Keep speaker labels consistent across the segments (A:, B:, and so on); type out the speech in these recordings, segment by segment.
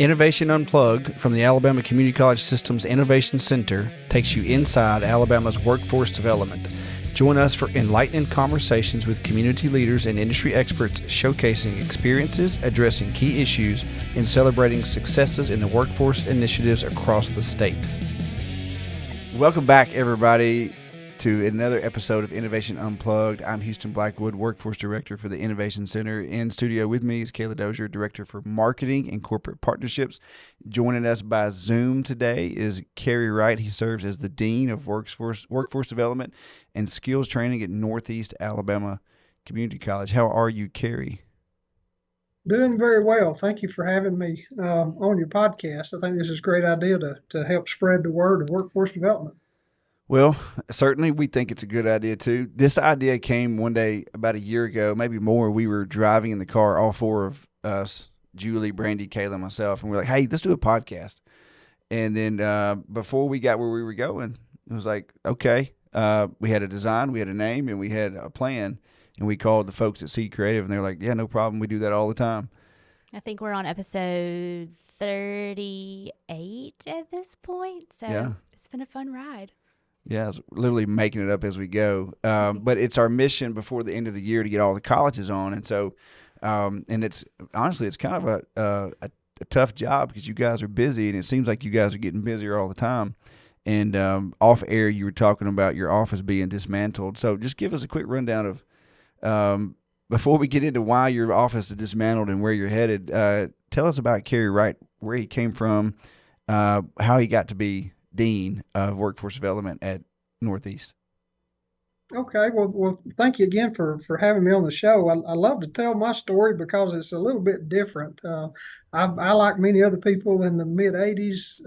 A: Innovation Unplugged from the Alabama Community College System's Innovation Center takes you inside Alabama's workforce development. Join us for enlightening conversations with community leaders and industry experts showcasing experiences, addressing key issues, and celebrating successes in the workforce initiatives across the state. Welcome back, everybody, to another episode of Innovation Unplugged. I'm Houston Blackwood, Workforce Director for the Innovation Center. In studio with me is Kailah Dozer, Director for Marketing and Corporate Partnerships. Joining us by Zoom today is Kerry Wright. He serves as the Dean of Workforce Development and Skills Training at Northeast Alabama Community College. How are you, Kerry?
B: Doing very well. Thank you for having me on your podcast. I think this is a great idea to help spread the word of workforce development.
A: Well, certainly we think it's a good idea too. This idea came one day about a year ago, maybe more. We were driving in the car, all four of us, Julie, Brandy, Kailah, and myself, and we're like, hey, let's do a podcast. And then before we got where we were going, it was like, okay, we had a design, we had a name, and we had a plan, and we called the folks at Seed Creative, and they were like, yeah, no problem. We do that all the time.
C: I think we're on episode 38 at this point, so yeah. It's been a fun ride.
A: Yeah, it's literally making it up as we go. But it's our mission before the end of the year to get all the colleges on. And so, and it's honestly, it's kind of a tough job because you guys are busy and it seems like you guys are getting busier all the time. And off air, you were talking about your office being dismantled. So just give us a quick rundown of, before we get into why your office is dismantled and where you're headed, tell us about Kerry Wright, where he came from, how he got to be Dean of Workforce Development at Northeast.
B: Okay, well, thank you again for having me on the show. I love to tell my story because it's a little bit different. I like many other people in the mid '80s,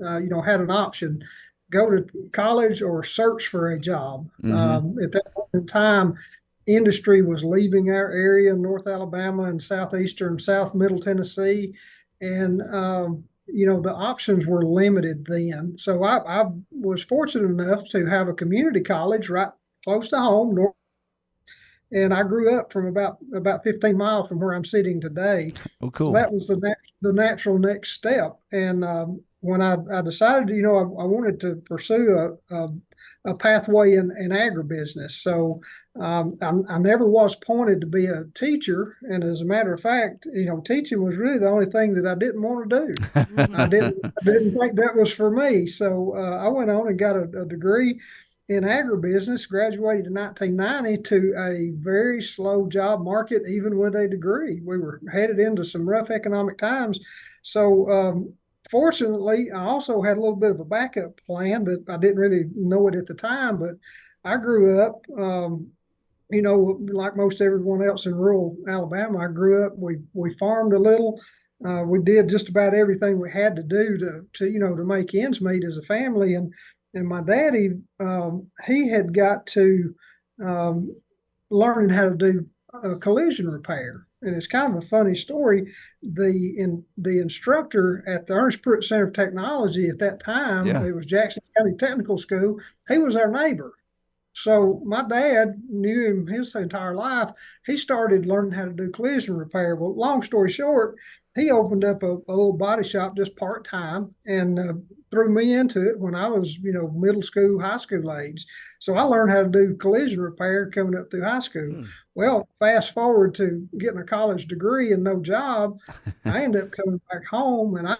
B: had an option: go to college or search for a job. At that point in time, industry was leaving our area, North Alabama and southeastern, South Middle Tennessee, and the options were limited then. So I was fortunate enough to have a community college right close to home, and I grew up from about 15 miles from where I'm sitting today.
A: Oh, cool.
B: So that was the natural next step. And when I decided, I wanted to pursue a pathway in agribusiness. So I never was pointed to be a teacher. And as a matter of fact, teaching was really the only thing that I didn't want to do. I didn't think that was for me. So I went on and got a degree in agribusiness, graduated in 1990 to a very slow job market, even with a degree. We were headed into some rough economic times. So fortunately, I also had a little bit of a backup plan that I didn't really know it at the time, but I grew up, like most everyone else in rural Alabama. I grew up, we farmed a little. We did just about everything we had to do to make ends meet as a family. And my daddy, he had got to learning how to do collision repair. And it's kind of a funny story. The instructor at the Ernest Pruitt Center of Technology at that time, It was Jackson County Technical School, he was our neighbor. So my dad knew him his entire life. He started learning how to do collision repair. Well, long story short, he opened up a little body shop just part-time and threw me into it when I was, middle school, high school age. So I learned how to do collision repair coming up through high school. Well, fast forward to getting a college degree and no job, I ended up coming back home and I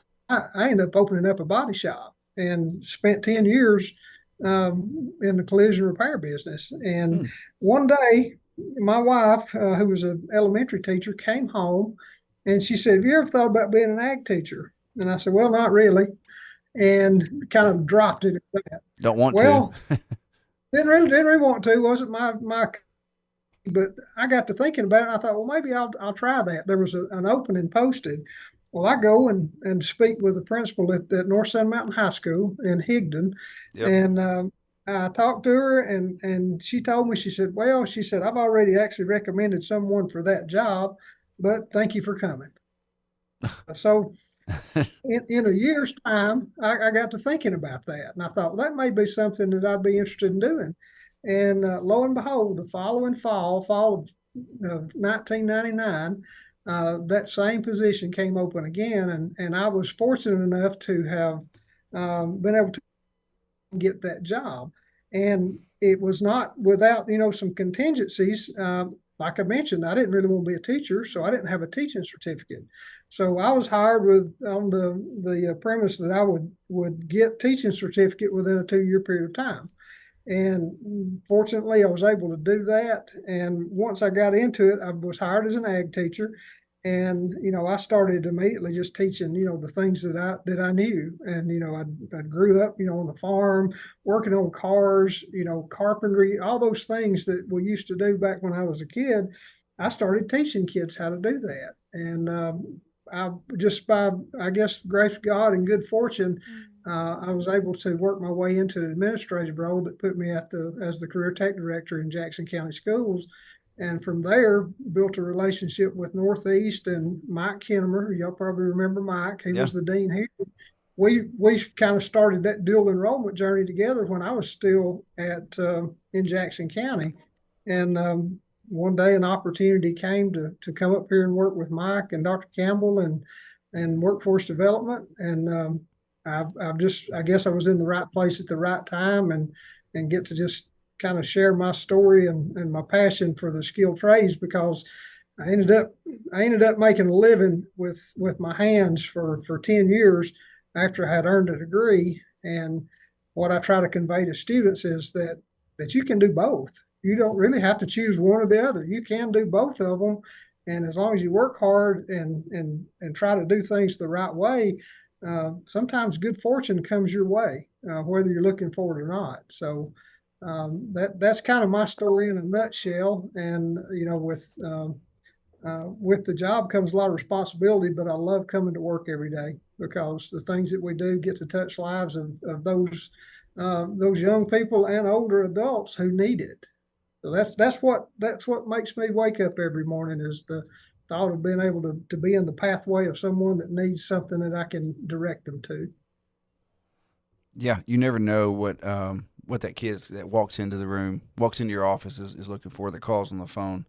B: ended up opening up a body shop and spent 10 years in the collision repair business. And one day, my wife, who was an elementary teacher, came home and she said, have you ever thought about being an ag teacher? And I said, well, not really. And kind of dropped it at that.
A: Don't want
B: to. Didn't really want to. Wasn't my, but I got to thinking about it. And I thought, well, maybe I'll try that. There was an opening posted. Well, I go and speak with the principal at North Sun Mountain High School in Higdon. Yep. And I talked to her and she told me, she said, I've already actually recommended someone for that job, but thank you for coming. So in a year's time, I got to thinking about that. And I thought, well, that may be something that I'd be interested in doing. And lo and behold, the following fall of 1999, that same position came open again, and I was fortunate enough to have been able to get that job. And it was not without, some contingencies. Like I mentioned, I didn't really want to be a teacher, so I didn't have a teaching certificate. So I was hired on the premise that I would get teaching certificate within a 2-year period of time. And fortunately, I was able to do that. And once I got into it, I was hired as an ag teacher. And, I started immediately just teaching, the things that I knew. And, I grew up, on the farm, working on cars, carpentry, all those things that we used to do back when I was a kid. I started teaching kids how to do that. And I just by, I guess, grace of God and good fortune, I was able to work my way into an administrative role that put me as the career tech director in Jackson County Schools. And from there, built a relationship with Northeast and Mike Kinnemer. Y'all probably remember Mike. He was the dean here. We kind of started that dual enrollment journey together when I was still in Jackson County. And one day an opportunity came to come up here and work with Mike and Dr. Campbell and workforce development. And I guess I was in the right place at the right time and get to just kind of share my story and my passion for the skilled trades, because I ended up making a living with my hands for 10 years after I had earned a degree. And what I try to convey to students is that you can do both. You don't really have to choose one or the other. You can do both of them. And as long as you work hard and try to do things the right way, sometimes good fortune comes your way, whether you're looking for it or not. So that's kind of my story in a nutshell. And with the job comes a lot of responsibility, but I love coming to work every day because the things that we do get to touch lives of those young people and older adults who need it. So that's what makes me wake up every morning, is the thought of being able to be in the pathway of someone that needs something that I can direct them to.
A: Yeah, you never know what that kid that walks into your office is looking for, that calls on the phone.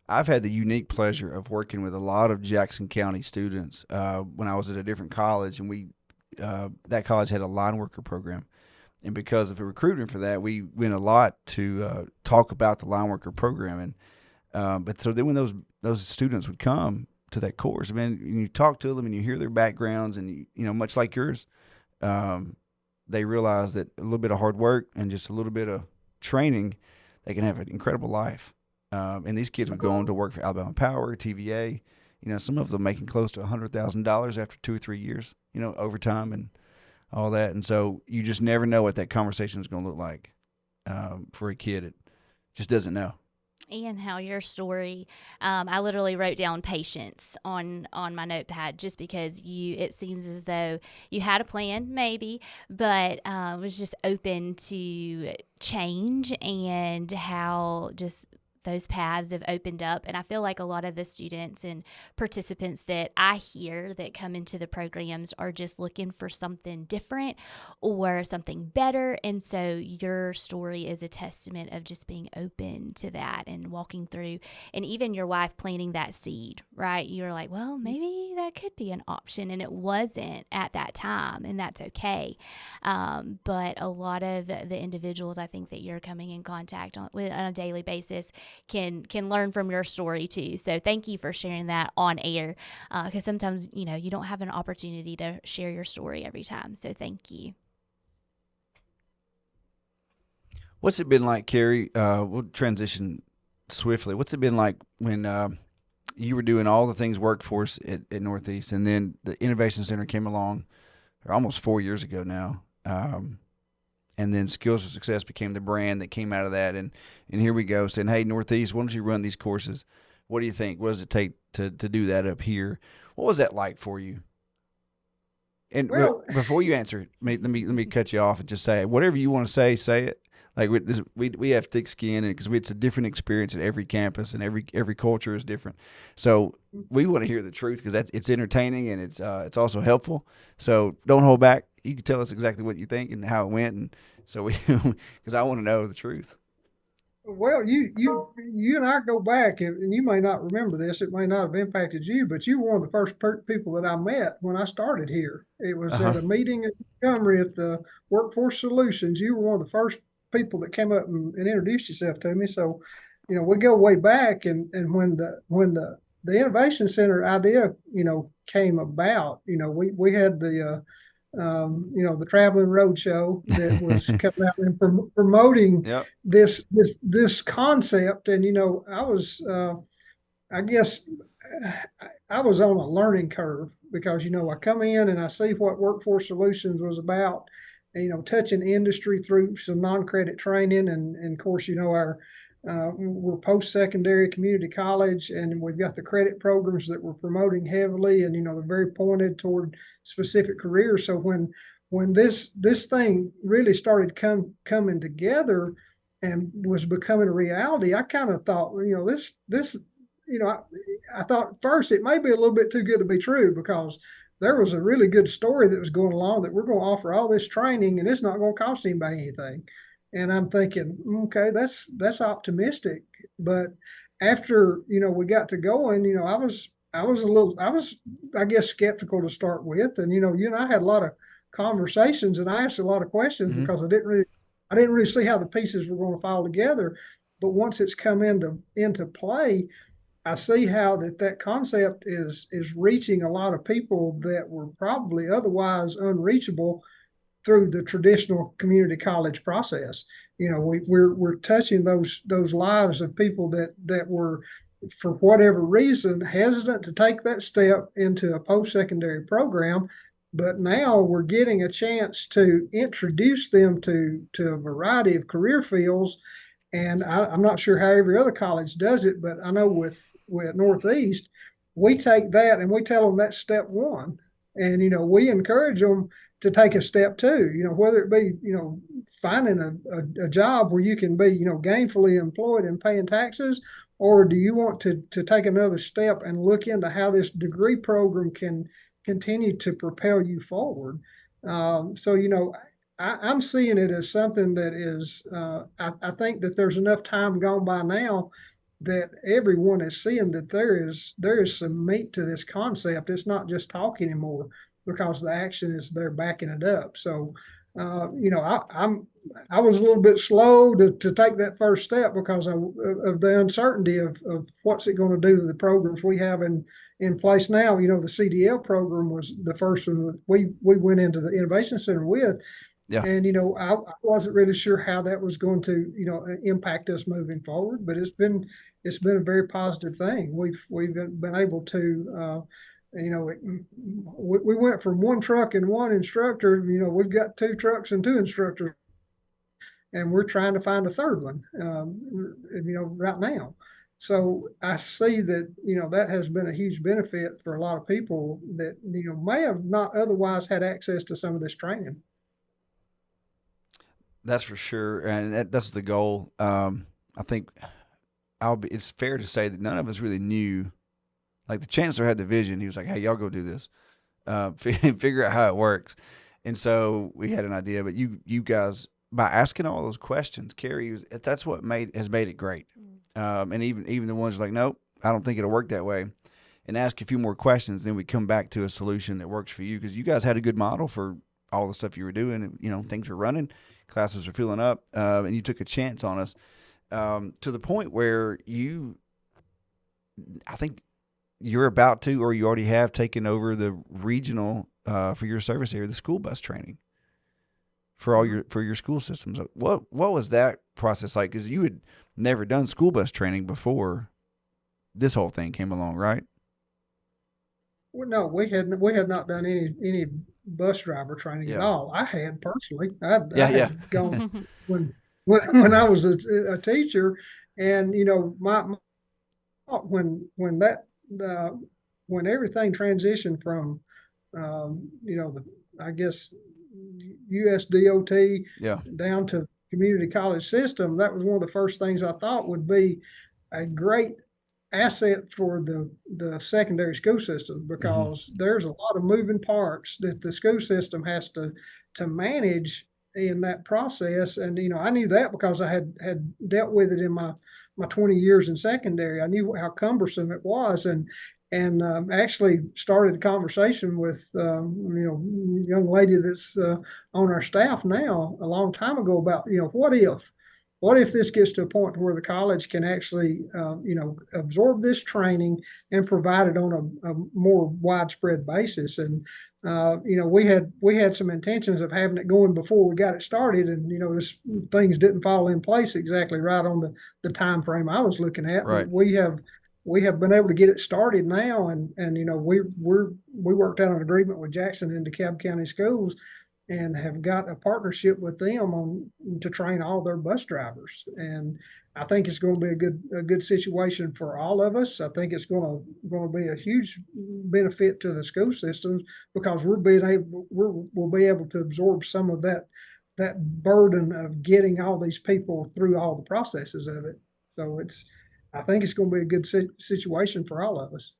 A: I've had the unique pleasure of working with a lot of Jackson County students when I was at a different college, and that college had a line worker program. And because of the recruiting for that, we went a lot to talk about the line worker program. And but so then when those students would come to that course, I mean, you talk to them and you hear their backgrounds, and much like yours, they realize that a little bit of hard work and just a little bit of training, they can have an incredible life. And these kids would go on to work for Alabama Power, TVA. Some of them making close to $100,000 after 2 or 3 years, overtime and all that. And so you just never know what that conversation is going to look like for a kid. It just doesn't know.
C: And how your story, I literally wrote down patience on my notepad, just because it seems as though you had a plan maybe, but was just open to change, and how just those paths have opened up. And I feel like a lot of the students and participants that I hear that come into the programs are just looking for something different or something better. And so your story is a testament of just being open to that and walking through, and even your wife planting that seed, right? You're like, well, maybe that could be an option. And it wasn't at that time, and that's okay. But a lot of the individuals I think that you're coming in contact with on a daily basis can learn from your story too. So thank you for sharing that on air, because sometimes you don't have an opportunity to share your story every time. So thank you.
A: What's it been like, Kerry? We'll transition swiftly. What's it been like when you were doing all the things workforce at Northeast, and then the Innovation Center came along almost 4 years ago now, and then Skills for Success became the brand that came out of that, and here we go saying, hey, Northeast, why don't you run these courses? What do you think? What does it take to do that up here? What was that like for you? And before you answer it, let me cut you off and just say, whatever you want to say it. Like we have thick skin, because it's a different experience at every campus, and every culture is different. So we want to hear the truth, because it's entertaining, and it's also helpful. So don't hold back. You can tell us exactly what you think and how it went, and so because I want to know the truth.
B: Well, you and I go back, and you may not remember this. It may not have impacted you, but you were one of the first people that I met when I started here. It was
A: Uh-huh.
B: at a meeting in Montgomery at the Workforce Solutions. You were one of the first people that came up and introduced yourself to me. So, we go way back, and when the Innovation Center idea, came about, we had the traveling road show that was coming out and promoting
A: Yep.
B: this concept. And I guess I was on a learning curve because I come in and I see what Workforce Solutions was about, and, touching industry through some non-credit training, and of course, we're post-secondary community college, and we've got the credit programs that we're promoting heavily, and they're very pointed toward specific careers. So when this thing really started coming together and was becoming a reality, I kind of thought, this I thought first it may be a little bit too good to be true, because there was a really good story that was going along that we're going to offer all this training and it's not going to cost anybody anything. And I'm thinking, okay, that's optimistic. But after we got to going, I was, I guess, skeptical to start with. And you and I had a lot of conversations, and I asked a lot of questions
A: Hmm.
B: because I didn't really see how the pieces were going to fall together. But once it's come into play, I see how that concept is reaching a lot of people that were probably otherwise unreachable through the traditional community college process. We're touching those lives of people that were, for whatever reason, hesitant to take that step into a post-secondary program. But now we're getting a chance to introduce them to a variety of career fields. And I'm not sure how every other college does it, but I know with Northeast, we take that and we tell them that's step one. And we encourage them to take a step two, whether it be, finding a job where you can be, gainfully employed and paying taxes, or do you want to take another step and look into how this degree program can continue to propel you forward? So, I'm seeing it as something that is, I think that there's enough time gone by now that everyone is seeing that there is some meat to this concept. It's not just talk anymore, because the action is there backing it up. So, I was a little bit slow to take that first step because of the uncertainty of what's it going to do to the programs we have in place now. The CDL program was the first one we went into the Innovation Center with.
A: Yeah.
B: And I wasn't really sure how that was going to impact us moving forward, but it's been a very positive thing. We've been able to we went from one truck and one instructor. We've got two trucks and two instructors, and we're trying to find a third one. Right now. So I see that that has been a huge benefit for a lot of people that may have not otherwise had access to some of this training.
A: That's for sure, and that's the goal. I think it's fair to say that none of us really knew. Like the chancellor had the vision. He was like, "Hey, y'all go do this. Figure out how it works." And so we had an idea, but you guys, by asking all those questions, Kerry, that's what has made it great. And even the ones like, "Nope, I don't think it'll work that way," and ask a few more questions, then we come back to a solution that works for you, because you guys had a good model for all the stuff you were doing. Things were running, classes were filling up, and you took a chance on us, to the point where I think you're about to, or you already have taken over the regional, for your service area, the school bus training for your school systems. What was that process like? Because you had never done school bus training before this whole thing came along, right?
B: Well, no, we had not done any bus driver training at
A: Yeah.
B: all. I had personally. I
A: Yeah. Yeah.
B: had gone when I was a teacher, and my when that uh, when everything transitioned from the, I guess, USDOT
A: Yeah.
B: down to community college system, that was one of the first things I thought would be a great asset for the secondary school system,
A: Hmm.
B: because there's a lot of moving parts that the school system has to manage in that process. And, I knew that because I had dealt with it in my 20 years in secondary. I knew how cumbersome it was. And actually started a conversation with, a young lady that's on our staff now a long time ago about, what if this gets to a point where the college can actually, absorb this training and provide it on a more widespread basis. And, we had some intentions of having it going before we got it started, and things didn't fall in place exactly right on the time frame I was looking at.
A: Right.
B: But we have been able to get it started now, and we worked out an agreement with Jackson and DeKalb County Schools, and have got a partnership with them to train all their bus drivers. And I think it's going to be a good situation for all of us. I think it's going to be a huge benefit to the school systems, because we'll be able to absorb some of that burden of getting all these people through all the processes of it. So I think it's going to be a good situation for all of us.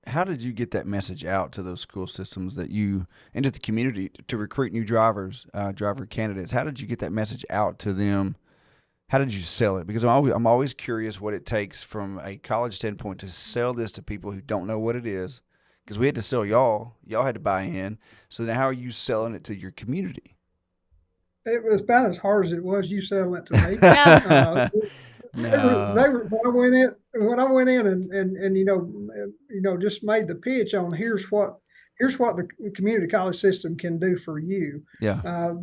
A: How did you get that message out to those school systems and to the community to recruit new drivers, driver candidates? How did you get that message out to them? How did you sell it? Because I'm always curious what it takes from a college standpoint to sell this to people who don't know what it is. Because we had to sell y'all had to buy in. So then how are you selling it to your community?
B: It was about as hard as it was you selling it to me.
A: No.
B: When I went in and just made the pitch on here's what the community college system can do for you.
A: Yeah.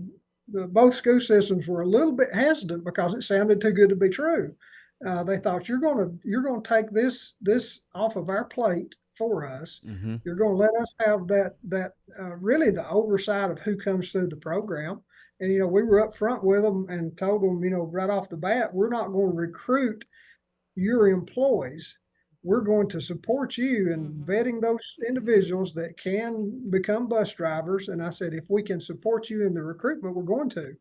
B: Both school systems were a little bit hesitant because it sounded too good to be true. They thought you're going to take this off of our plate for us.
A: Mm-hmm.
B: You're going to let us have that really the oversight of who comes through the program. And, we were up front with them and told them, right off the bat, we're not going to recruit your employees. We're going to support you in vetting those individuals that can become bus drivers. And I said, if we can support you in the recruitment, we're going to.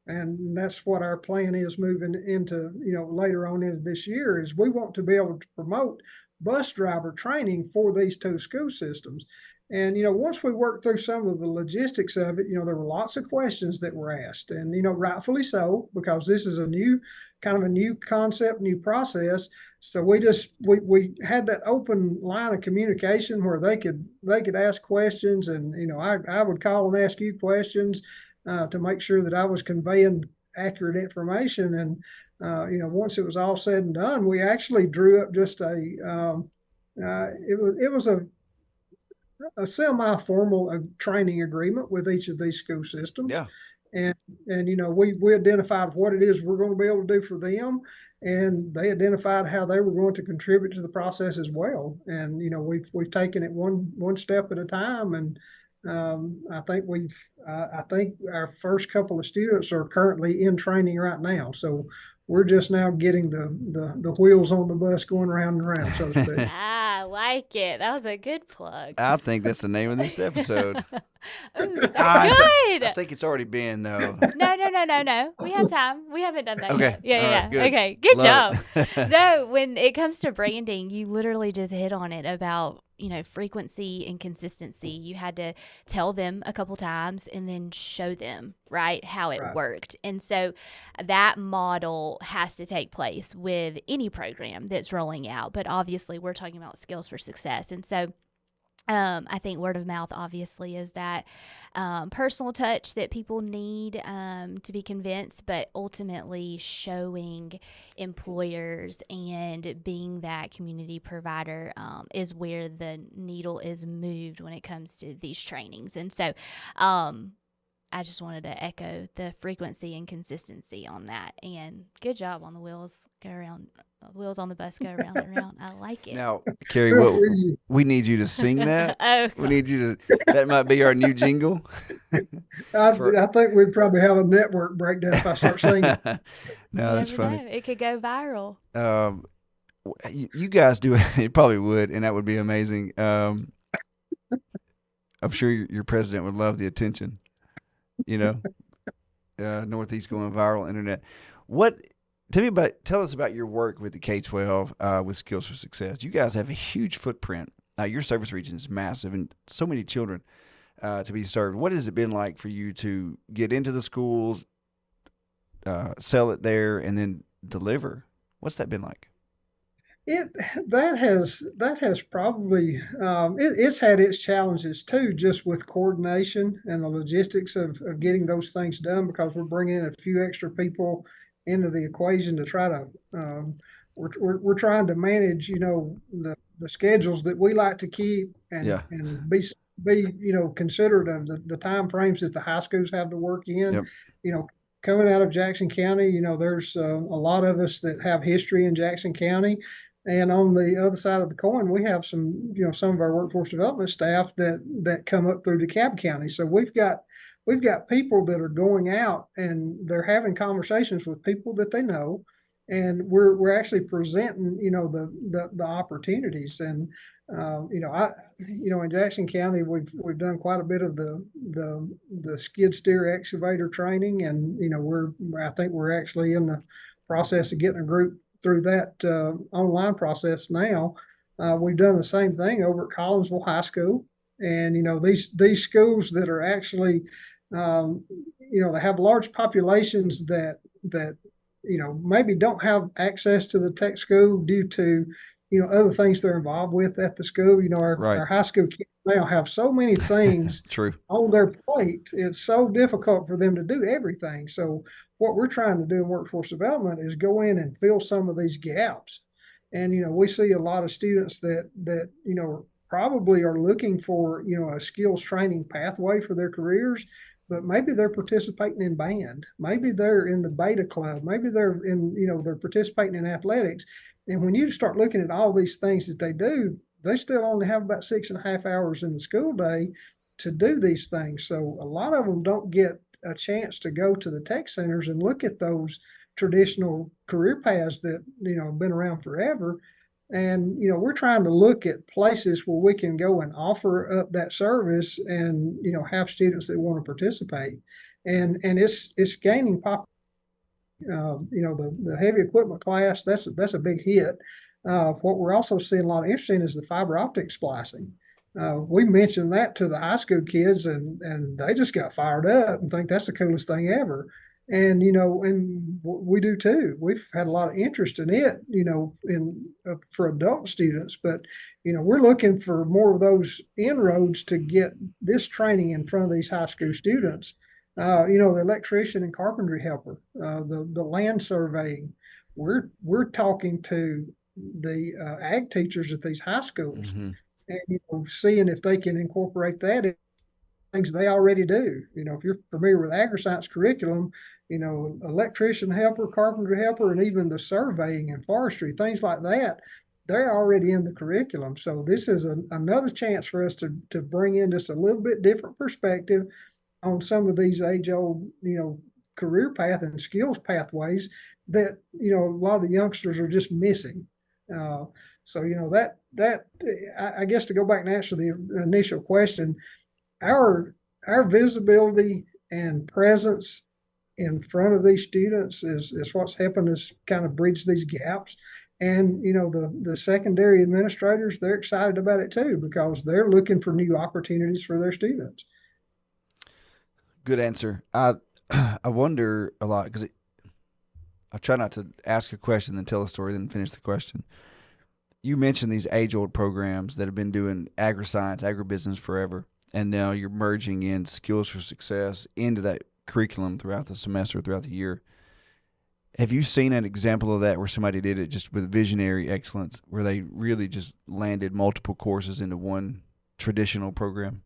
B: And that's what our plan is moving into, later on into this year, is we want to be able to promote bus driver training for these two school systems. And, once we worked through some of the logistics of it, there were lots of questions that were asked, and, rightfully so, because this is a new concept, new process. So we had that open line of communication where they could ask questions, and, I would call and ask you questions to make sure that I was conveying accurate information. And, once it was all said and done, we actually drew up just it was a semi-formal training agreement with each of these school systems.
A: Yeah.
B: And we identified what it is we're going to be able to do for them, and they identified how they were going to contribute to the process as well. And we've taken it one step at a time, and I think our first couple of students are currently in training right now. So we're just now getting the wheels on the bus going round and round, so to speak.
C: I like it. That was a good plug.
A: I think that's the name of this episode.
C: Ooh, that's good.
A: I think it's already been, though.
C: No. We have time. We haven't done that
A: Okay.
C: yet. Yeah.
A: Right, good.
C: Okay. Good
A: Love
C: job.
A: it.
C: No, when it comes to branding, you literally just hit on it about, frequency and consistency. You had to tell them a couple times and then show them, right, how it worked. And so that model has to take place with any program that's rolling out. But obviously, we're talking about skills for success. And so I think word of mouth obviously is that personal touch that people need to be convinced, but ultimately showing employers and being that community provider is where the needle is moved when it comes to these trainings. And so I just wanted to echo the frequency and consistency on that. And good job on the wheels on the bus go around and around. I like it.
A: Now, Kerry, we need you to sing that.
C: Oh,
A: We need you to. That might be our new jingle.
B: I think we'd probably have a network breakdown if I start singing.
A: No, that's
C: never
A: funny.
C: know. It could go viral.
A: You guys do it. It probably would, and that would be amazing. I'm sure your president would love the attention. Northeast going viral internet. Tell us about your work with the K-12 with Skills for Success. You guys have a huge footprint. Your service region is massive and so many children. to be served. What has it been like for you to get into the schools, sell it there, and then deliver? What's that been like?
B: It that has probably it's had its challenges too, just with coordination and the logistics of getting those things done, because we're bringing in a few extra people into the equation to try to we're trying to manage, the schedules that we like to keep,
A: Yeah.
B: and be considerate of the time frames that the high schools have to work in.
A: Yep.
B: Coming out of Jackson County, there's a lot of us that have history in Jackson County. And on the other side of the coin, we have some of our workforce development staff that come up through DeKalb County. So we've got people that are going out and they're having conversations with people that they know, and we're actually presenting, the opportunities. And in Jackson County, we've done quite a bit of the skid steer excavator training, and I think we're actually in the process of getting a group through that online process now. We've done the same thing over at Collinsville High School, and these schools that are actually they have large populations that maybe don't have access to the tech school due to other things they're involved with at the school. Our high school kids now have so many things
A: True.
B: on their plate. It's so difficult for them to do everything. So what we're trying to do in workforce development is go in and fill some of these gaps. And we see a lot of students that probably are looking for a skills training pathway for their careers, but maybe they're participating in band, maybe they're in the beta club, maybe they're they're participating in athletics. And when you start looking at all these things that they do, they still only have about 6.5 hours in the school day to do these things. So a lot of them don't get a chance to go to the tech centers and look at those traditional career paths that have been around forever. And we're trying to look at places where we can go and offer up that service, and have students that want to participate. And it's gaining popularity. The heavy equipment class, that's a big hit. What we're also seeing a lot of interest in is the fiber optic splicing. We mentioned that to the high school kids, and they just got fired up and think that's the coolest thing ever. And and we do too. We've had a lot of interest in it, for adult students. But we're looking for more of those inroads to get this training in front of these high school students. The electrician and carpentry helper, the land surveying. We're talking to the ag teachers at these high schools,
A: Mm-hmm.
B: and seeing if they can incorporate that in things they already do. If you're familiar with agri-science curriculum, electrician helper, carpentry helper, and even the surveying and forestry, things like that, they're already in the curriculum. So this is another chance for us to bring in just a little bit different perspective on some of these age-old, career path and skills pathways that, a lot of the youngsters are just missing. So, I guess, to go back and answer the initial question, our visibility and presence in front of these students is what's helping us kind of bridge these gaps. And, the secondary administrators, they're excited about it too, because they're looking for new opportunities for their students.
A: Good answer. I wonder a lot, because I try not to ask a question, then tell a story, then finish the question. You mentioned these age-old programs that have been doing agri-science, agribusiness forever, and now you're merging in skills for success into that curriculum throughout the semester, throughout the year. Have you seen an example of that where somebody did it just with visionary excellence, where they really just landed multiple courses into one traditional program?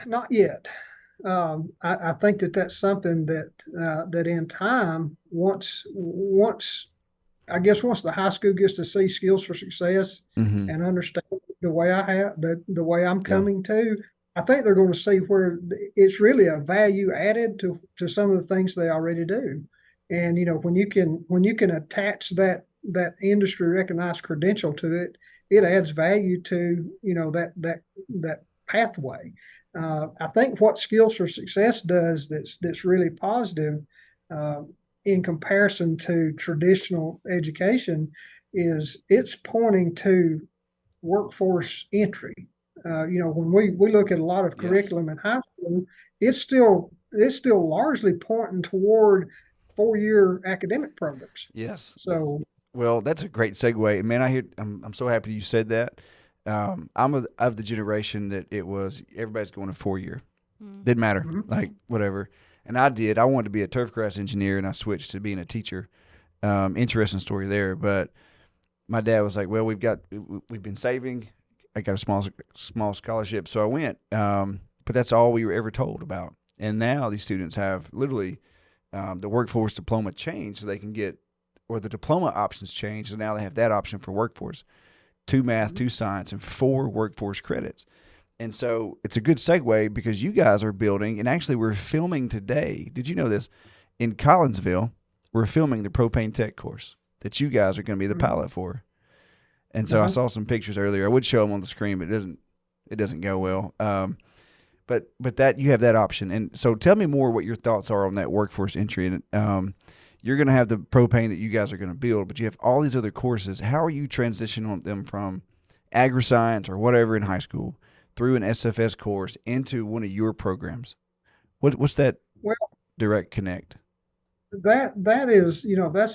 B: Not yet. I think that's something that in time, once the high school gets to see skills for success,
A: Mm-hmm.
B: and understand the way the way I'm coming to, I think they're going to see where it's really a value added to some of the things they already do. And when you can attach that industry recognized credential to it, it adds value to that pathway. I think what Skills for Success does that's really positive, in comparison to traditional education, is it's pointing to workforce entry. When we look at a lot of curriculum in high school, it's still largely pointing toward 4-year academic programs.
A: Yes.
B: So,
A: Well, that's a great segue. Man, I'm so happy you said that. I'm of the generation that it was everybody's going to 4-year. Didn't matter, like whatever. And I did. I wanted to be a turf grass engineer, and I switched to being a teacher. Interesting story there. But my dad was like, "Well, we've been saving. I got a small scholarship, so I went." But that's all we were ever told about. And now these students have literally the workforce diploma changed, so they can get, or the diploma options changed, so now they have that option for workforce, 2 math, 2 science, and 4 workforce credits. And so it's a good segue because you guys are building, and actually we're filming today. Did you know this? In Collinsville, we're filming the propane tech course that you guys are going to be the pilot for. And so I saw some pictures earlier. I would show them on the screen, but it doesn't go well. But that you have that option. And so tell me more what your thoughts are on that workforce entry. And you're going to have the propane that you guys are going to build, but you have all these other courses. How are you transitioning them from agri-science or whatever in high school through an SFS course into one of your programs? What's that direct connect?
B: That is,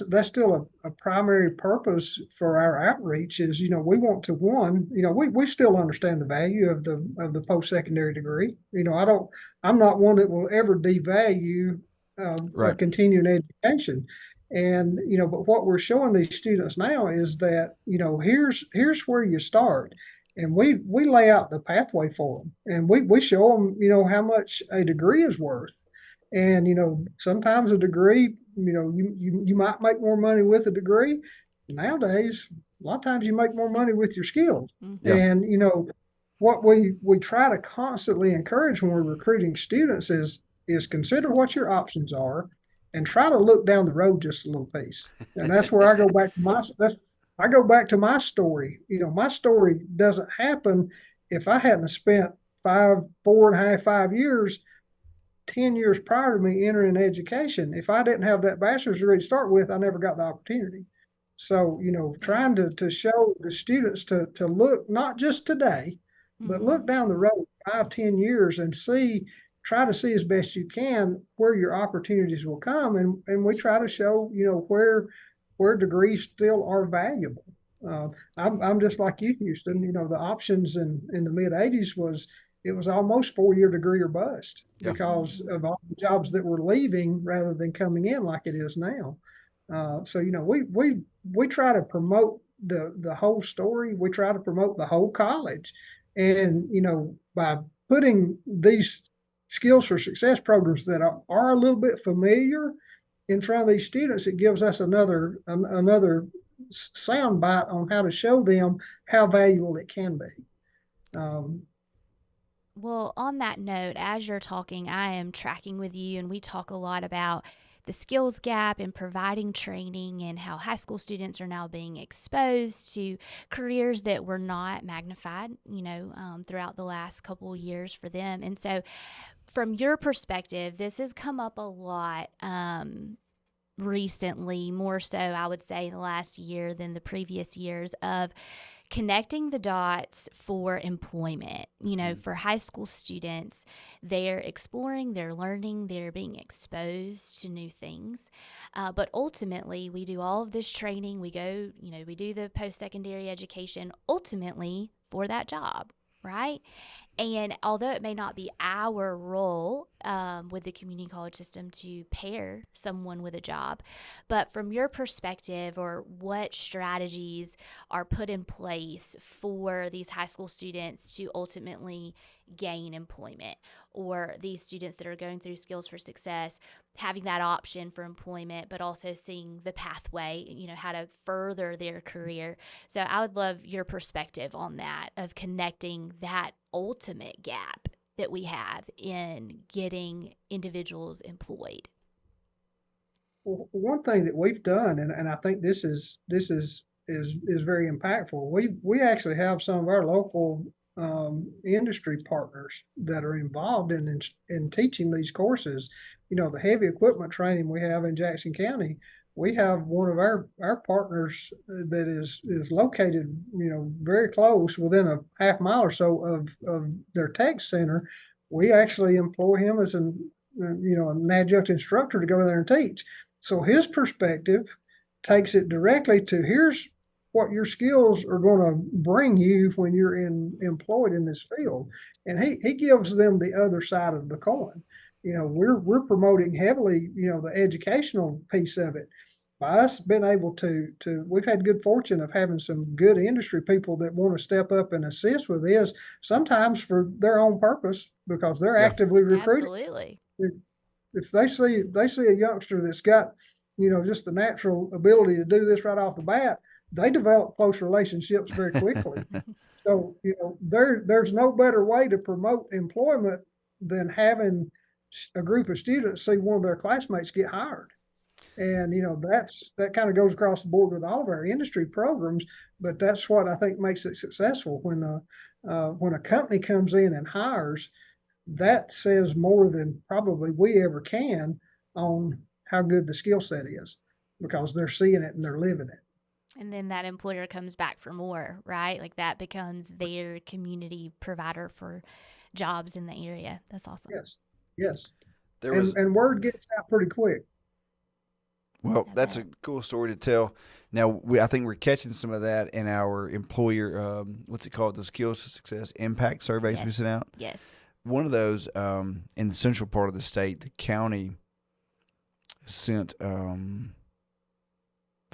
B: that's still a primary purpose for our outreach is, we want to, we still understand the value of the post-secondary degree. I'm not one that will ever devalue a continuing education. And, but what we're showing these students now is that, here's where you start. And we lay out the pathway for them, and we show them, how much a degree is worth. And, sometimes a degree, you might make more money with a degree. Nowadays, a lot of times you make more money with your skills.
A: Yeah.
B: And, what we try to constantly encourage when we're recruiting students is consider what your options are and try to look down the road just a little piece. And that's where I go back to my story. My story doesn't happen if I hadn't spent 4.5, 5 years 10 years prior to me entering education. If I didn't have that bachelor's degree to start with, I never got the opportunity. So, trying to show the students to look not just today, but look down the road 5, 10 years and try to see as best you can where your opportunities will come. And we try to show, where degrees still are valuable. I'm just like you, Houston. The options in the mid-'80s was almost 4-year degree or bust because of all the jobs that were leaving rather than coming in like it is now. So we try to promote the whole story. We try to promote the whole college, and by putting these skills for success programs that are a little bit familiar in front of these students, it gives us another sound bite on how to show them how valuable it can be.
C: Well, on that note, as you're talking, I am tracking with you, and we talk a lot about the skills gap and providing training and how high school students are now being exposed to careers that were not magnified, throughout the last couple of years for them. And so from your perspective, this has come up a lot recently, more so, I would say, in the last year than the previous years, of connecting the dots for employment. For high school students, they're exploring, they're learning, they're being exposed to new things. But ultimately, we do all of this training. We go, we do the post-secondary education ultimately for that job, right? And although it may not be our role with the community college system to pair someone with a job, but from your perspective, or what strategies are put in place for these high school students to ultimately gain employment, or these students that are going through skills for success, having that option for employment, but also seeing the pathway, how to further their career. So I would love your perspective on that, of connecting that ultimate gap that we have in getting individuals employed.
B: Well, one thing that we've done, and I think this is very impactful. We actually have some of our local industry partners that are involved in teaching these courses. The heavy equipment training we have in Jackson County, we have one of our partners that is located, very close, within a half mile or so of their tech center. We actually employ him as an adjunct instructor to go there and teach. So his perspective takes it directly to, here's what your skills are going to bring you when you're employed in this field. And he gives them the other side of the coin. We're promoting heavily, the educational piece of it. By us being able to we've had good fortune of having some good industry people that want to step up and assist with this, sometimes for their own purpose, because they're actively recruiting.
C: Absolutely.
B: If they see a youngster that's got, just the natural ability to do this right off the bat, they develop close relationships very quickly. So, there's no better way to promote employment than having a group of students see one of their classmates get hired. And, that kind of goes across the board with all of our industry programs, but that's what I think makes it successful. When a company comes in and hires, that says more than probably we ever can on how good the skill set is, because they're seeing it and they're living it.
C: And then that employer comes back for more, right? Like that becomes their community provider for jobs in the area. That's awesome.
B: Yes. And word gets out pretty quick.
A: Well, that's a cool story to tell. Now, I think we're catching some of that in our employer, what's it called? The Skills for Success Impact Surveys we sent out.
C: Yes.
A: One of those, in the central part of the state, the county sent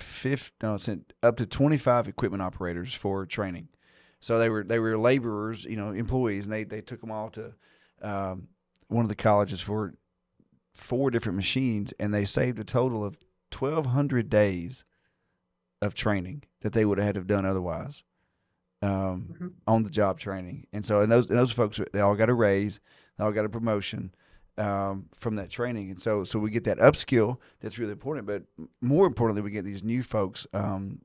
A: sent up to 25 equipment operators for training. So they were laborers, employees, and they took them all to one of the colleges for 4 different machines, and they saved a total of 1,200 days of training that they would have had to have done otherwise, on the job training. And so, and those folks, they all got a raise, they all got a promotion from that training. And so we get that upskill that's really important. But more importantly, we get these new folks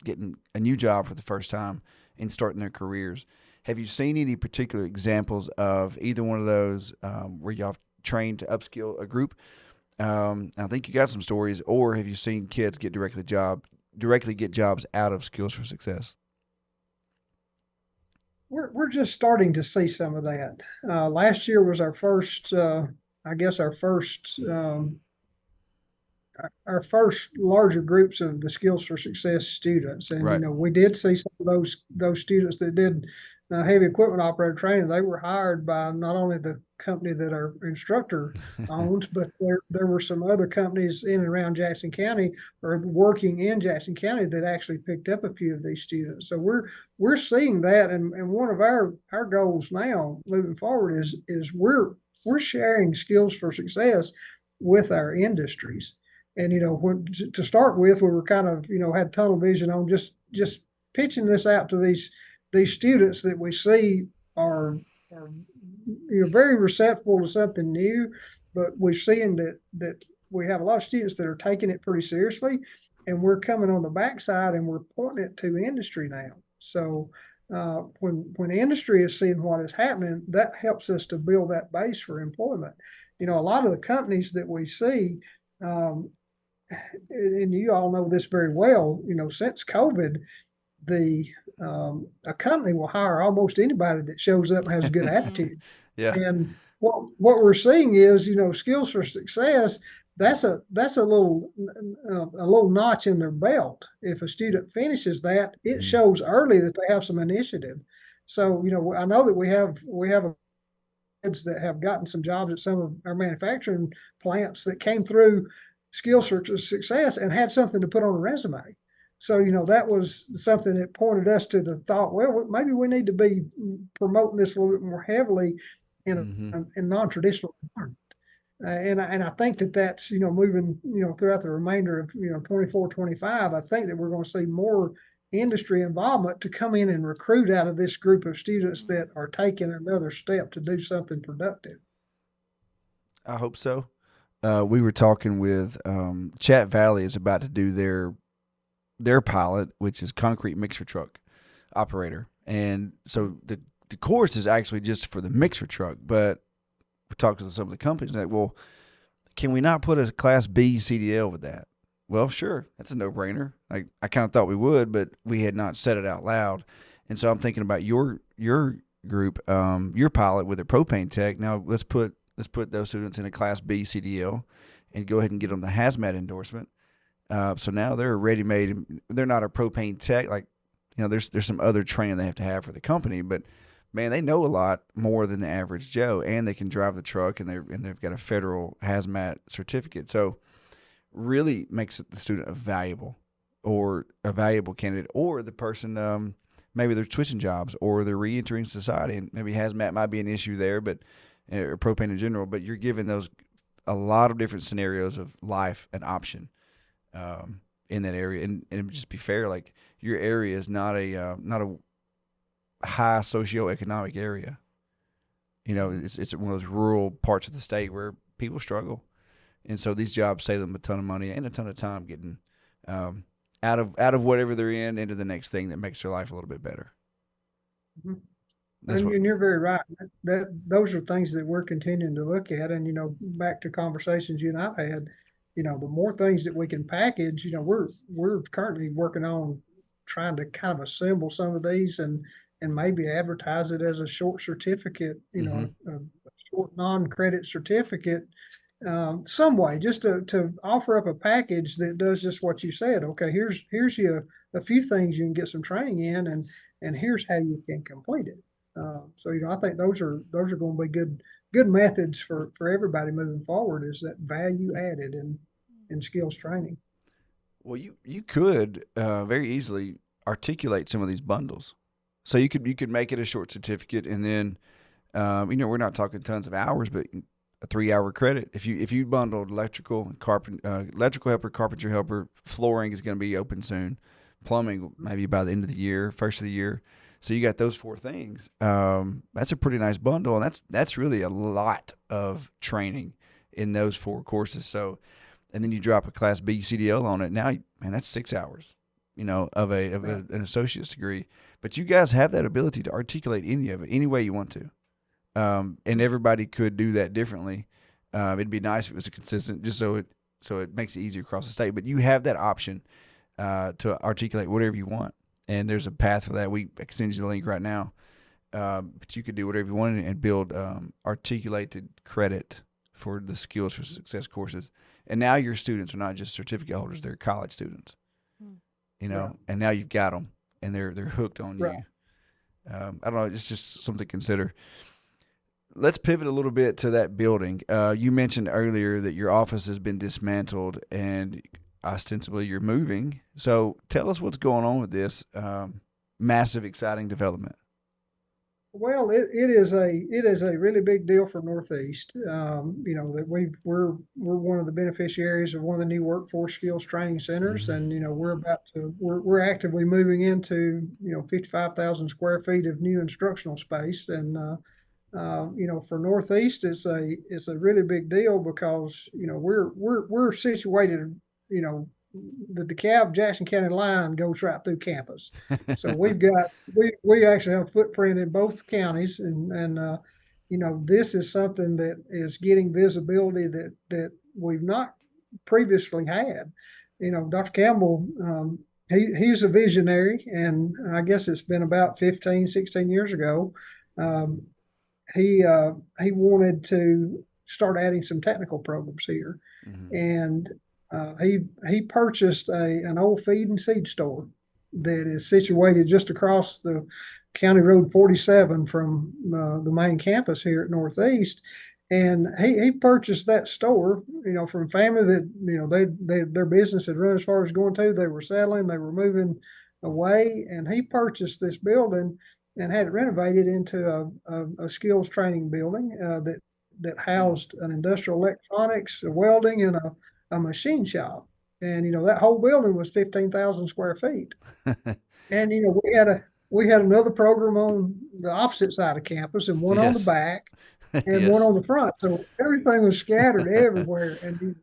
A: getting a new job for the first time and starting their careers. Have you seen any particular examples of either one of those where y'all have trained to upskill a group? I think you got some stories. Or have you seen kids get directly get jobs out of Skills for Success?
B: We're just starting to see some of that. Last year was our first, our first larger groups of the Skills for Success students. And,
A: Right.
B: We did see some of those students that did heavy equipment operator training. They were hired by not only the company that our instructor owns, but there were some other companies in and around Jackson County or working in Jackson County that actually picked up a few of these students. So we're seeing that. And one of our goals now moving forward is we're sharing Skills for Success with our industries. And, to start with, we were kind of, had tunnel vision on just pitching this out to these students that we see are very receptive to something new, but we're seeing that we have a lot of students that are taking it pretty seriously, and we're coming on the backside and we're pointing it to industry now. So when industry is seeing what is happening, that helps us to build that base for employment. A lot of the companies that we see, and you all know this very well, since COVID, a company will hire almost anybody that shows up and has a good attitude.
A: Yeah.
B: And what we're seeing is, Skills for Success, that's a little notch in their belt. If a student finishes that, it shows early that they have some initiative. So, I know that we have kids that have gotten some jobs at some of our manufacturing plants that came through Skills for Success and had something to put on a resume. So, that was something that pointed us to the thought, well, maybe we need to be promoting this a little bit more heavily in a non-traditional environment. And I think that's, moving, throughout the remainder of, 24, 25, I think that we're going to see more industry involvement to come in and recruit out of this group of students that are taking another step to do something productive.
A: I hope so. We were talking with Chat Valley is about to do their pilot, which is concrete mixer truck operator. And so the course is actually just for the mixer truck, but we talked to some of the companies like, well, can we not put a class B CDL with that? well, sure, that's a no-brainer. I kind of thought we would, but we had not said it out loud. And so I'm thinking about your group, your pilot with a propane tech. Now let's put those students in a Class B CDL and go ahead and get them the hazmat endorsement. So now they're ready-made. They're not a propane tech. Like, there's some other training they have to have for the company, but man, they know a lot more than the average Joe, and they can drive the truck, and they've got a federal hazmat certificate. So really makes the student a valuable candidate, or the person, maybe they're switching jobs or they're reentering society, and maybe hazmat might be an issue there, but or propane in general. But you're giving those a lot of different scenarios of life an option in that area, and just be fair. Like, your area is not a high socioeconomic area. It's one of those rural parts of the state where people struggle. And so these jobs save them a ton of money and a ton of time getting out of whatever they're in into the next thing that makes their life a little bit better.
B: Mm-hmm. And you're very right. Those are things that we're continuing to look at. And, back to conversations you and I've had, the more things that we can package, we're currently working on trying to kind of assemble some of these and maybe advertise it as a short certificate, a short non-credit certificate, some way, just to offer up a package that does just what you said. Okay, here's you a few things you can get some training in, and here's how you can complete it. So I think those are going to be good methods for everybody moving forward, is that value added in skills training.
A: Well, you could very easily articulate some of these bundles. So you could make it a short certificate, and then we're not talking tons of hours, but a 3-hour credit. If you bundled electrical helper, carpentry helper, flooring is going to be open soon, plumbing maybe by the end of the year, first of the year. So you got those 4 things. That's a pretty nice bundle, and that's really a lot of training in those 4 courses. So, and then you drop a Class B CDL on it. Now, man, that's 6 hours, of an associate's degree. But you guys have that ability to articulate any of it any way you want to. And everybody could do that differently. It'd be nice if it was consistent, just so it makes it easier across the state. But you have that option to articulate whatever you want, and there's a path for that. I can send you the link right now. But you could do whatever you want and build articulated credit for the Skills for Success courses. And now your students are not just certificate holders; they're college students.
B: Yeah.
A: And now you've got them, and they're hooked on
B: Right.
A: you. I don't know. It's just something to consider. Let's pivot a little bit to that building. You mentioned earlier that your office has been dismantled and ostensibly you're moving. So tell us what's going on with this massive, exciting development.
B: Well, it is a really big deal for Northeast. That we're one of the beneficiaries of one of the new workforce skills training centers,
A: Mm-hmm.
B: and we're actively moving into 55,000 square feet of new instructional space, and for Northeast, it's a really big deal because we're situated. The DeKalb Jackson County line goes right through campus, so we actually have a footprint in both counties, and this is something that is getting visibility that we've not previously had. Dr. Campbell, he's a visionary, and I guess it's been about 15, 16 years ago. Um, he wanted to start adding some technical programs here,
A: Mm-hmm.
B: and he purchased an old feed and seed store that is situated just across the County Road 47 from the main campus here at Northeast. And he purchased that store, from a family that their business had run as far as going to. They were settling, they were moving away, and he purchased this building and had it renovated into a skills training building that housed an industrial electronics, a welding, and a machine shop. And that whole building was 15,000 square feet. And we had another program on the opposite side of campus, and one on the
A: Yes.
B: back and one
A: Yes.
B: on the front. So everything was scattered everywhere. And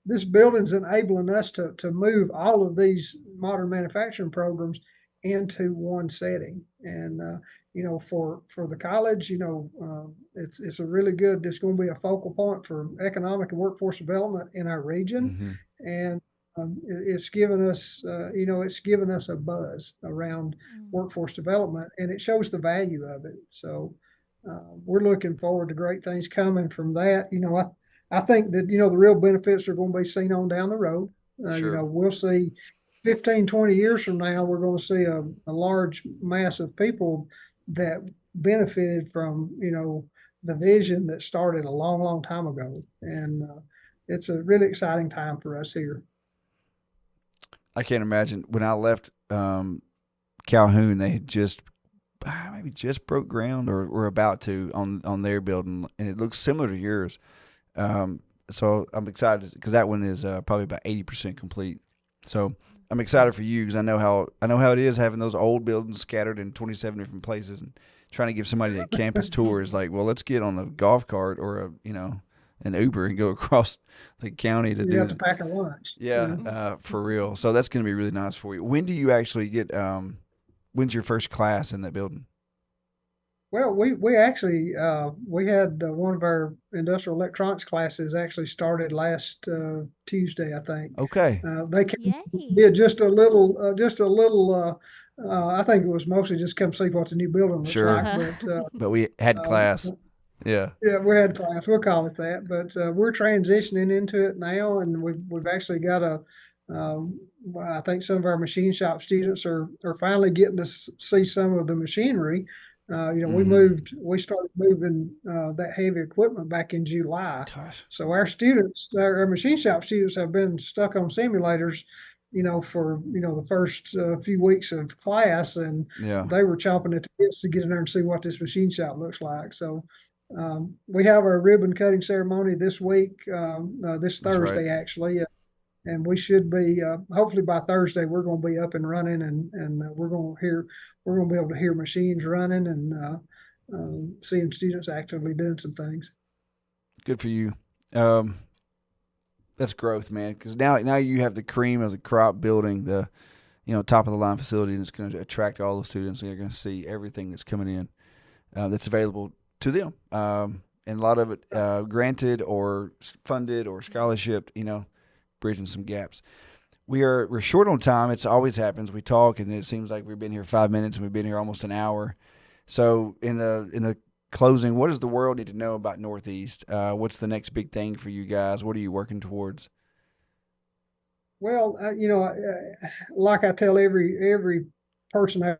B: this building's enabling us to move all of these modern manufacturing programs into one setting. And for the college, it's a really good. It's going to be a focal point for economic and workforce development in our region.
A: Mm-hmm.
B: And it's given us, it's given us a buzz around
C: Mm.
B: workforce development, and it shows the value of it. So we're looking forward to great things coming from that. I think that, the real benefits are going to be seen on down the road.
A: Sure.
B: We'll see 15, 20 years from now, we're going to see a large mass of people that benefited from, the vision that started a long, long time ago. And it's a really exciting time for us here.
A: I can't imagine when I left Calhoun, they had just maybe just broke ground or were about to on their building, and it looks similar to yours. So I'm excited because that one is probably about 80% complete. So I'm excited for you because I know how it is having those old buildings scattered in 27 different places and trying to give somebody a campus tour is like, well, let's get on a golf cart or an Uber and go across the county to
B: You
A: do
B: have to pack a lunch.
A: Yeah, for real. So that's going to be really nice for you. When do you actually get? When's your first class in that building?
B: Well, we actually we had one of our industrial electronics classes actually started last Tuesday, I think.
A: Okay.
B: They came,
C: Yay.
B: did just a little. I think it was mostly just come see what the new building looks
A: Sure.
B: like. But
A: But we had class. Yeah.
B: yeah, we had class. We'll call it that. But we're transitioning into it now, and we've actually got I think some of our machine shop students are finally getting to see some of the machinery. We started moving that heavy equipment back in July.
A: Gosh.
B: So our machine shop students have been stuck on simulators, for, the first few weeks of class, and
A: Yeah.
B: they were chomping at the bits to get in there and see what this machine shop looks like. So we have our ribbon cutting ceremony this week, this
A: That's right.
B: Thursday, actually. And we should be, hopefully by Thursday, we're going to be up and running, and we're going to be able to hear machines running and seeing students actively doing some things.
A: Good for you. That's growth, man. Because now you have the cream of the crop building, the top of the line facility, and it's going to attract all the students. And you're going to see everything that's coming in that's available to them, and a lot of it granted or funded or scholarship. Bridging some gaps. We're short on time. It always happens. We talk, and it seems like we've been here 5 minutes, and we've been here almost an hour. So in the closing, what does the world need to know about Northeast? What's the next big thing for you guys? What are you working towards?
B: Well, like I tell every person I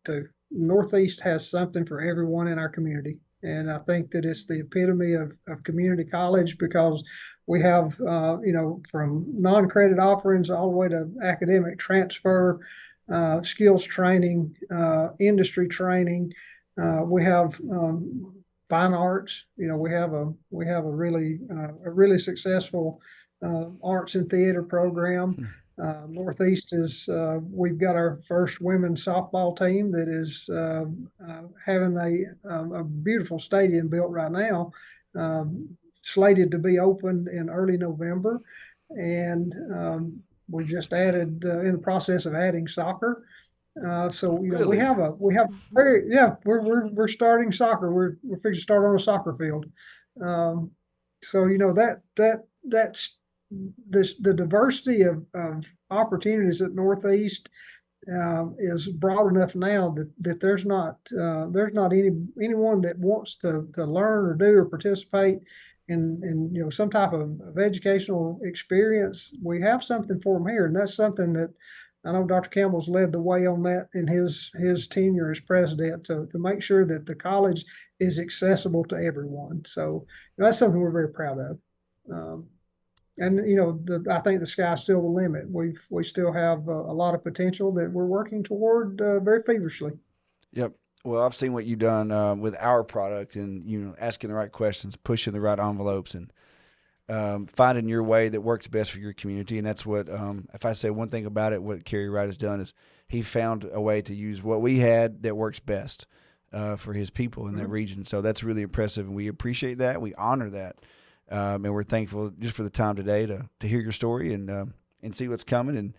B: to, Northeast has something for everyone in our community. And I think that it's the epitome of community college because we have, from non-credit offerings all the way to academic transfer, skills training, industry training. We have fine arts. We have a really successful arts and theater program. Northeast we've got our first women's softball team that is having a beautiful stadium built right now, slated to be opened in early November. And we just added, in the process of adding soccer. So
A: Really?
B: we're starting soccer. We're fixing to start on a soccer field. So that's the diversity of opportunities at Northeast is broad enough now that there's not anyone that wants to learn or do or participate in some type of educational experience. We have something for them here, and that's something that I know Dr. Campbell's led the way on that in his tenure as president to make sure that the college is accessible to everyone. So that's something we're very proud of. And I think the sky's still the limit. We still have a lot of potential that we're working toward very feverishly.
A: Yep. Well, I've seen what you've done with our product, and asking the right questions, pushing the right envelopes, and finding your way that works best for your community. And that's what, if I say one thing about it, what Kerry Wright has done is he found a way to use what we had that works best for his people in that region. So that's really impressive, and we appreciate that. We honor that. And we're thankful just for the time today to hear your story and see what's coming. And,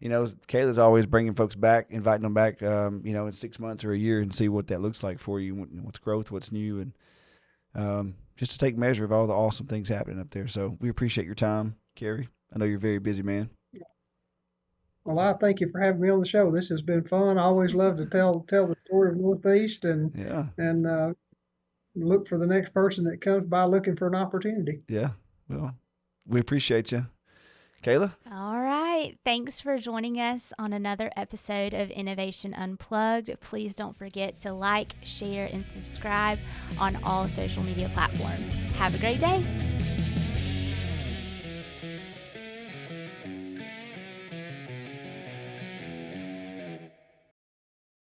A: Kailah's always bringing folks back, inviting them back, in 6 months or a year and see what that looks like for you, what's growth, what's new, and just to take measure of all the awesome things happening up there. So we appreciate your time, Kerry. I know you're a very busy man.
B: Well, I thank you for having me on the show. This has been fun. I always love to tell the story of Northeast
A: Yeah.
B: and look for the next person that comes by looking for an opportunity.
A: Yeah. Well, we appreciate you. Kailah?
C: All right. Thanks for joining us on another episode of Innovation Unplugged. Please don't forget to like, share, and subscribe on all social media platforms. Have a great day.